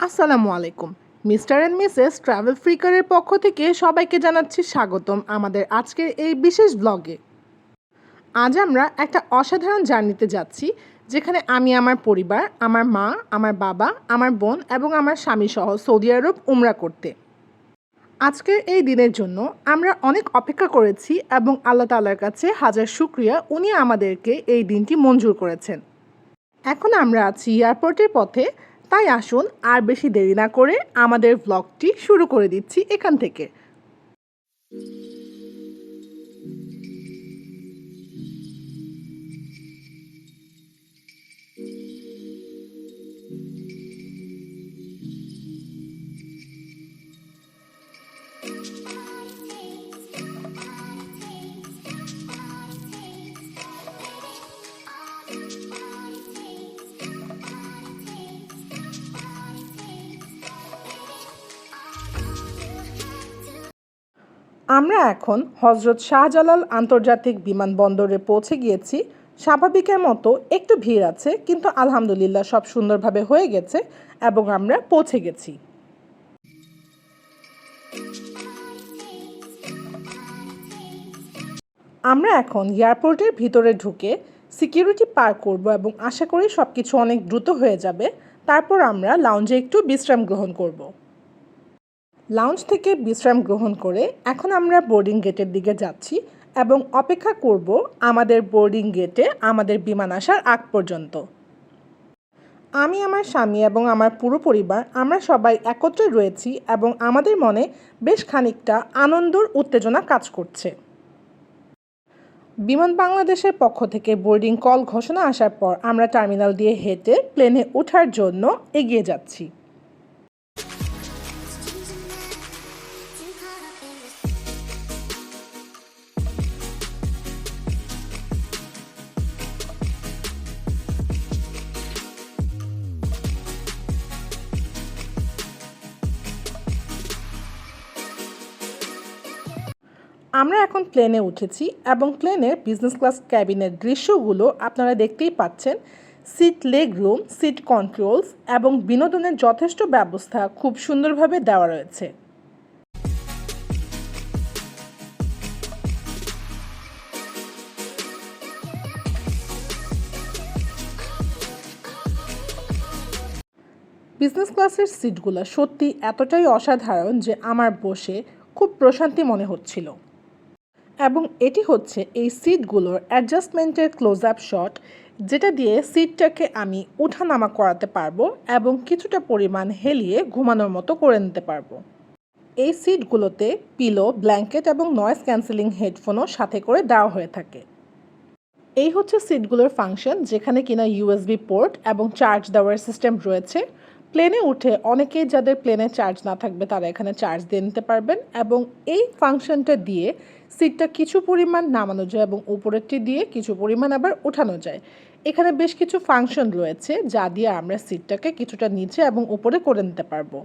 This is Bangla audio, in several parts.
আসসালামু আলাইকুম। মিস্টার অ্যান্ড মিসেস ট্রাভেল ফ্রিকারের পক্ষ থেকে সবাইকে জানাচ্ছি স্বাগতম আমাদের আজকের এই বিশেষ ব্লগে। আজ আমরা একটা অসাধারণ জার্নিতে যাচ্ছি, যেখানে আমি আমার পরিবার, আমার মা, আমার বাবা, আমার বোন এবং আমার স্বামী সহ সৌদি আরব উমরা করতে। আজকের এই দিনের জন্য আমরা অনেক অপেক্ষা করেছি এবং আল্লাহ তাআলার কাছে হাজার শুকরিয়া, উনি আমাদেরকে এই দিনটি মঞ্জুর করেছেন। এখন আমরা আছি এয়ারপোর্টের পথে, তাই আসুন আর বেশি দেরি না করে আমাদের ব্লগটি শুরু করে দিচ্ছি এখান থেকে। আমরা এখন হজরত শাহজালাল আন্তর্জাতিক বিমানবন্দরে পৌঁছে গিয়েছি। স্বাভাবিকের মতো একটু ভিড় আছে, কিন্তু আলহামদুলিল্লাহ সব সুন্দরভাবে হয়ে গেছে এবং আমরা পৌঁছে গেছি। আমরা এখন এয়ারপোর্টের ভিতরে ঢুকে সিকিউরিটি পার করব এবং আশা করি সব কিছু অনেক দ্রুত হয়ে যাবে। তারপর আমরা লাউঞ্জে একটু বিশ্রাম গ্রহণ করব। লাউঞ্জ থেকে বিশ্রাম গ্রহণ করে এখন আমরা বোর্ডিং গেটের দিকে যাচ্ছি এবং অপেক্ষা করব আমাদের বোর্ডিং গেটে আমাদের বিমান আসার আগ পর্যন্ত। আমি, আমার স্বামী এবং আমার পুরো পরিবার আমরা সবাই একত্রে রয়েছি এবং আমাদের মনে বেশ খানিকটা আনন্দর উত্তেজনা কাজ করছে। বিমান বাংলাদেশের পক্ষ থেকে বোর্ডিং কল ঘোষণা আসার পর আমরা টার্মিনাল দিয়ে হেঁটে প্লেনে ওঠার জন্য এগিয়ে যাচ্ছি। আমরা এখন প্লেনে উঠেছি এবং প্লেনের বিজনেস ক্লাস ক্যাবিনের দৃশ্যগুলো আপনারা দেখতেই পাচ্ছেন। Seat leg room, seat controls এবং বিনোদনের যথেষ্ট ব্যবস্থা খুব সুন্দরভাবে দেওয়া রয়েছে। বিজনেস ক্লাসের সিটগুলো সত্যি এতটাই অসাধারণ যে আমার বসে খুব প্রশান্তি মনে হচ্ছিল। এবং এটি হচ্ছে এই সিটগুলোর অ্যাডজাস্টমেন্টের ক্লোজ আপ শট, যেটা দিয়ে সিটটাকে আমি ওঠানামা করাতে পারবো এবং কিছুটা পরিমাণ হেলিয়ে ঘুমানোর মতো করে নিতে পারবো। এই সিটগুলোতে পিলো, ব্ল্যাঙ্কেট এবং নয়েজ ক্যান্সেলিং হেডফোনও সাথে করে দেওয়া হয়ে থাকে। এই হচ্ছে সিটগুলোর ফাংশন, যেখানে কিনা ইউএসবি পোর্ট এবং চার্জ দেওয়ার সিস্টেম রয়েছে। প্লেনে উঠে অনেকেই যাদের প্লেনে চার্জ না থাকবে তারা এখানে চার্জ দিয়ে নিতে পারবেন এবং এই ফাংশনটা দিয়ে সিটটা কিছু পরিমাণ নামানো যায় এবং উপরেরটি দিয়ে কিছু পরিমাণ আবার ওঠানো যায়। এখানে বেশ কিছু ফাংশন রয়েছে যা দিয়ে আমরা সিটটাকে কিছুটা নিচে এবং উপরে করে নিতে পারবো।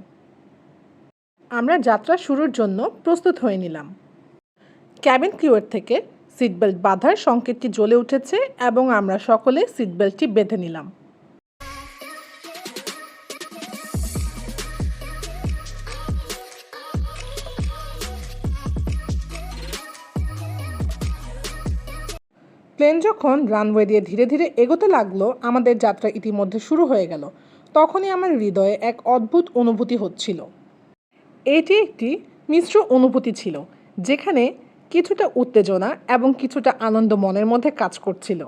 আমরা যাত্রা শুরুর জন্য প্রস্তুত হয়ে নিলাম। ক্যাবিন ক্রিউয়ের থেকে সিট বেল্ট বাঁধার সংকেতটি জ্বলে উঠেছে এবং আমরা সকলে সিট বেল্টটি বেঁধে নিলাম। প্লেন যখন রানওয়ে দিয়ে ধীরে ধীরে এগোতে লাগলো, আমাদের যাত্রা ইতিমধ্যে শুরু হয়ে গেল। তখনই আমার হৃদয়ে এক অদ্ভুত অনুভূতি হচ্ছিল। এটি একটি মিশ্র অনুভূতি ছিল, যেখানে কিছুটা উত্তেজনা এবং কিছুটা আনন্দ মনের মধ্যে কাজ করছিল।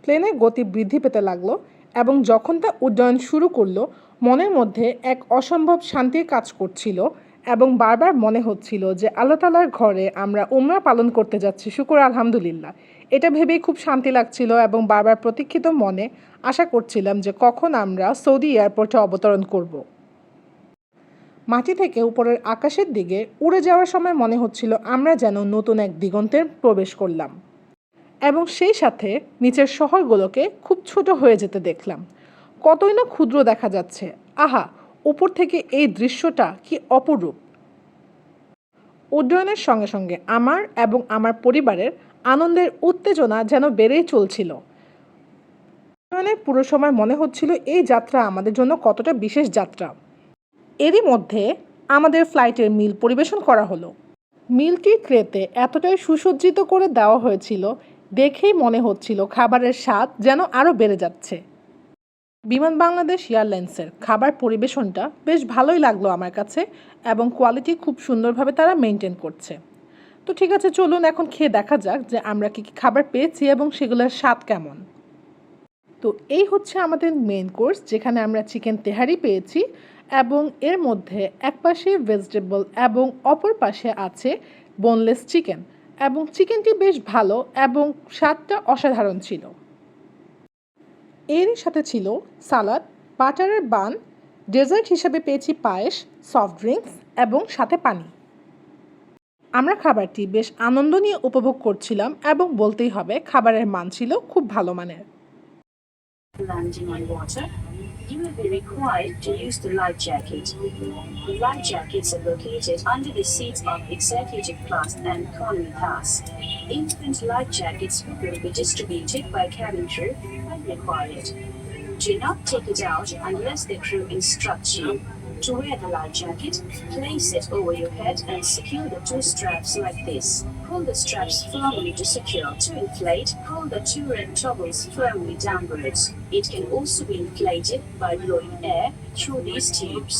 প্লেনের গতি বৃদ্ধি পেতে লাগলো এবং যখন তা উড্ডয়ন শুরু করলো, মনের মধ্যে এক অসম্ভব শান্তির কাজ করছিল এবং বারবার মনে হচ্ছিল যে আল্লাহ তাআলার ঘরে আমরা উমরা পালন করতে যাচ্ছি, শুকর আলহামদুলিল্লাহ। এটা ভেবেই খুব শান্তি লাগছিল এবং বারবার প্রতীক্ষিত মনে আশা করছিলাম যে কখন আমরা সৌদি এয়ারপোর্টে অবতরণ করব। মাটি থেকে উপরের আকাশের দিকে উড়ে যাওয়ার সময় মনে হচ্ছিল আমরা যেন নতুন এক দিগন্তের প্রবেশ করলাম এবং সেই সাথে নিচের শহরগুলোকে খুব ছোট হয়ে যেতে দেখলাম। কতই না ক্ষুদ্র দেখা যাচ্ছে। আহা, উপর থেকে এই দৃশ্যটা কি অপরূপ! উড্ডয়নের সঙ্গে সঙ্গে আমার এবং আমার পরিবারের আনন্দের উত্তেজনা যেন বেড়েই চলছিল। উড্ডয়নের পুরো সময় মনে হচ্ছিল এই যাত্রা আমাদের জন্য কতটা বিশেষ যাত্রা। এরই মধ্যে আমাদের ফ্লাইটের মিল পরিবেশন করা হলো। মিলটি ট্রেতে এতটাই সুসজ্জিত করে দেওয়া হয়েছিল, দেখেই মনে হচ্ছিল খাবারের স্বাদ যেন আরও বেড়ে যাচ্ছে। বিমান বাংলাদেশ এয়ারলাইন্সের খাবার পরিবেশনটা বেশ ভালোই লাগলো আমার কাছে এবং কোয়ালিটি খুব সুন্দরভাবে তারা মেনটেন করছে। তো ঠিক আছে, চলুন এখন খেয়ে দেখা যাক যে আমরা কী কী খাবার পেয়েছি এবং সেগুলোর স্বাদ কেমন। তো এই হচ্ছে আমাদের মেন কোর্স, যেখানে আমরা চিকেন তেহারি পেয়েছি এবং এর মধ্যে এক পাশে ভেজিটেবল এবং অপর পাশে আছে বোনলেস চিকেন, এবং চিকেনটি বেশ ভালো এবং স্বাদটা অসাধারণ ছিল। এরই সাথে ছিল সালাদ, বাটারের বান, ডেজার্ট হিসাবে পেয়েছি পায়েস, সফট ড্রিঙ্কস এবং সাথে পানি। আমরা খাবারটি বেশ আনন্দ নিয়ে উপভোগ করছিলাম এবং বলতেই হবে খাবারের মান ছিল খুব ভালো মানের। Landing on water, you will be required to use the life jacket. The life jackets are located under the seats of executive class and economy class. Instant life jackets will be distributed by cabin crew when required. Do not take it out unless the crew instructs you. To wear the life jacket, place it over your head and secure the two straps like this. Pull the straps firmly to secure. To inflate, pull the two red toggles firmly downwards. It can also be inflated by blowing air through these tubes.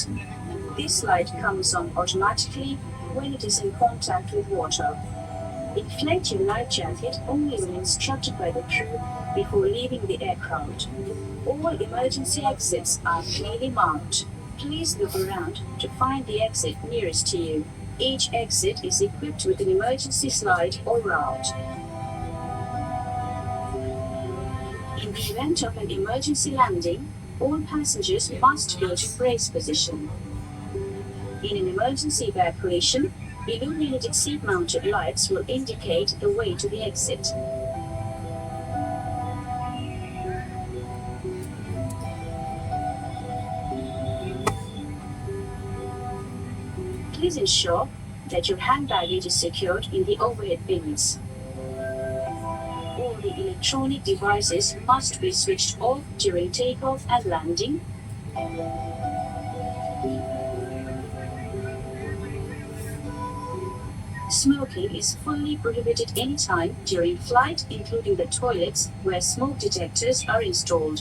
This light comes on automatically when it is in contact with water. Inflate your life jacket only when instructed by the crew before leaving the aircraft. All emergency exits are clearly marked. Please look around to find the exit nearest to you. Each exit is equipped with an emergency slide or route. In the event of an emergency landing, all passengers must go to brace position. In an emergency evacuation, illuminated seat-mounted lights will indicate the way to the exit. Please ensure that your hand baggage is secured in the overhead bins. All the electronic devices must be switched off during takeoff and landing. Smoking is fully prohibited anytime during flight, including the toilets where smoke detectors are installed.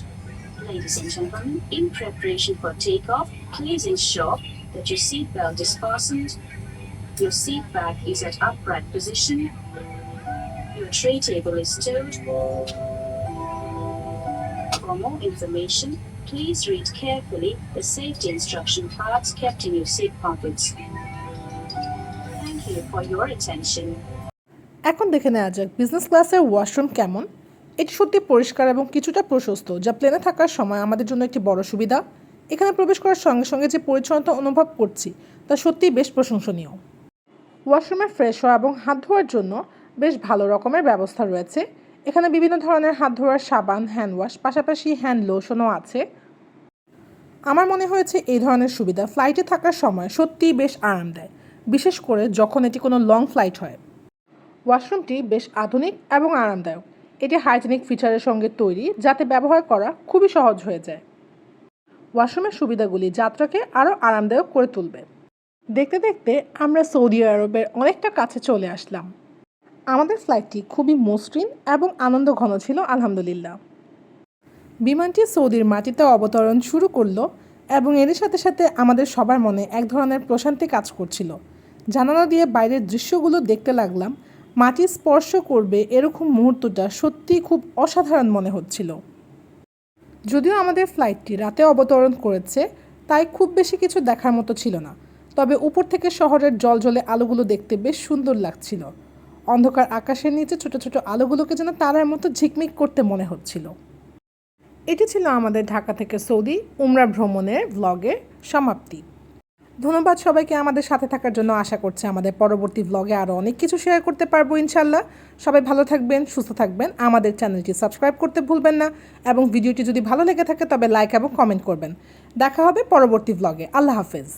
Ladies and gentlemen, in preparation for takeoff, please ensure that your seat belt is fastened, your seat back is at upright position, your tray table is stowed. For more information, please read carefully the safety instruction cards kept in your seat pockets. Thank you for your attention. এখন দেখে নেওয়া যাক বিজনেস ক্লাসের ওয়াশরুম কেমন। এটি সত্যি পরিষ্কার এবং কিছুটা প্রশস্ত, যা প্লেনে থাকার সময় আমাদের জন্য একটি বড় সুবিধা। এখানে প্রবেশ করার সঙ্গে সঙ্গে যে পরিচ্ছন্নতা অনুভব করছি তা সত্যিই বেশ প্রশংসনীয়। ওয়াশরুমে ফ্রেশ হওয়া এবং হাত ধোয়ার জন্য বেশ ভালো রকমের ব্যবস্থা রয়েছে। এখানে বিভিন্ন ধরনের হাত ধোয়ার সাবান, হ্যান্ড ওয়াশ, পাশাপাশি হ্যান্ড লোশনও আছে। আমার মনে হয়েছে এই ধরনের সুবিধা ফ্লাইটে থাকার সময় সত্যিই বেশ আরাম দেয়, বিশেষ করে যখন এটি কোনো লং ফ্লাইট হয়। ওয়াশরুমটি বেশ আধুনিক এবং আরামদায়ক। এটি হাইজেনিক ফিচারের সঙ্গে তৈরি, যাতে ব্যবহার করা খুবই সহজ হয়ে যায়। ওয়াশরুমের সুবিধাগুলি যাত্রাকে আরও আরামদায়ক করে তুলবে। দেখতে দেখতে আমরা সৌদি আরবের অনেকটা কাছে চলে আসলাম। আমাদের ফ্লাইটটি খুবই মসৃণ এবং আনন্দ ঘন ছিল আলহামদুলিল্লাহ। বিমানটি সৌদির মাটিতে অবতরণ শুরু করলো এবং এর সাথে সাথে আমাদের সবার মনে এক ধরনের প্রশান্তি কাজ করছিল। জানালা দিয়ে বাইরের দৃশ্যগুলো দেখতে লাগলাম। মাটি স্পর্শ করবে এরকম মুহূর্তটা সত্যিই খুব অসাধারণ মনে হচ্ছিল। যদিও আমাদের ফ্লাইটটি রাতে অবতরণ করেছে, তাই খুব বেশি কিছু দেখার মতো ছিল না, তবে উপর থেকে শহরের জলজলে আলোগুলো দেখতে বেশ সুন্দর লাগছিল। অন্ধকার আকাশের নিচে ছোট ছোট আলোগুলোকে যেন তারার মতো ঝিকমিক করতে মনে হচ্ছিল। এটি ছিল আমাদের ঢাকা থেকে সৌদি উমরা ভ্রমণের ভ্লগের সমাপ্তি। ধন্যবাদ সবাইকে আমাদের সাথে থাকার জন্য। আশা করছি আমাদের পরবর্তী ভ্লগে আরও অনেক কিছু শেয়ার করতে পারবো ইনশাল্লাহ। সবাই ভালো থাকবেন, সুস্থ থাকবেন, আমাদের চ্যানেলটি সাবস্ক্রাইব করতে ভুলবেন না এবং ভিডিওটি যদি ভালো লেগে থাকে তবে লাইক এবং কমেন্ট করবেন। দেখা হবে পরবর্তী ভ্লগে। আল্লাহ হাফেজ।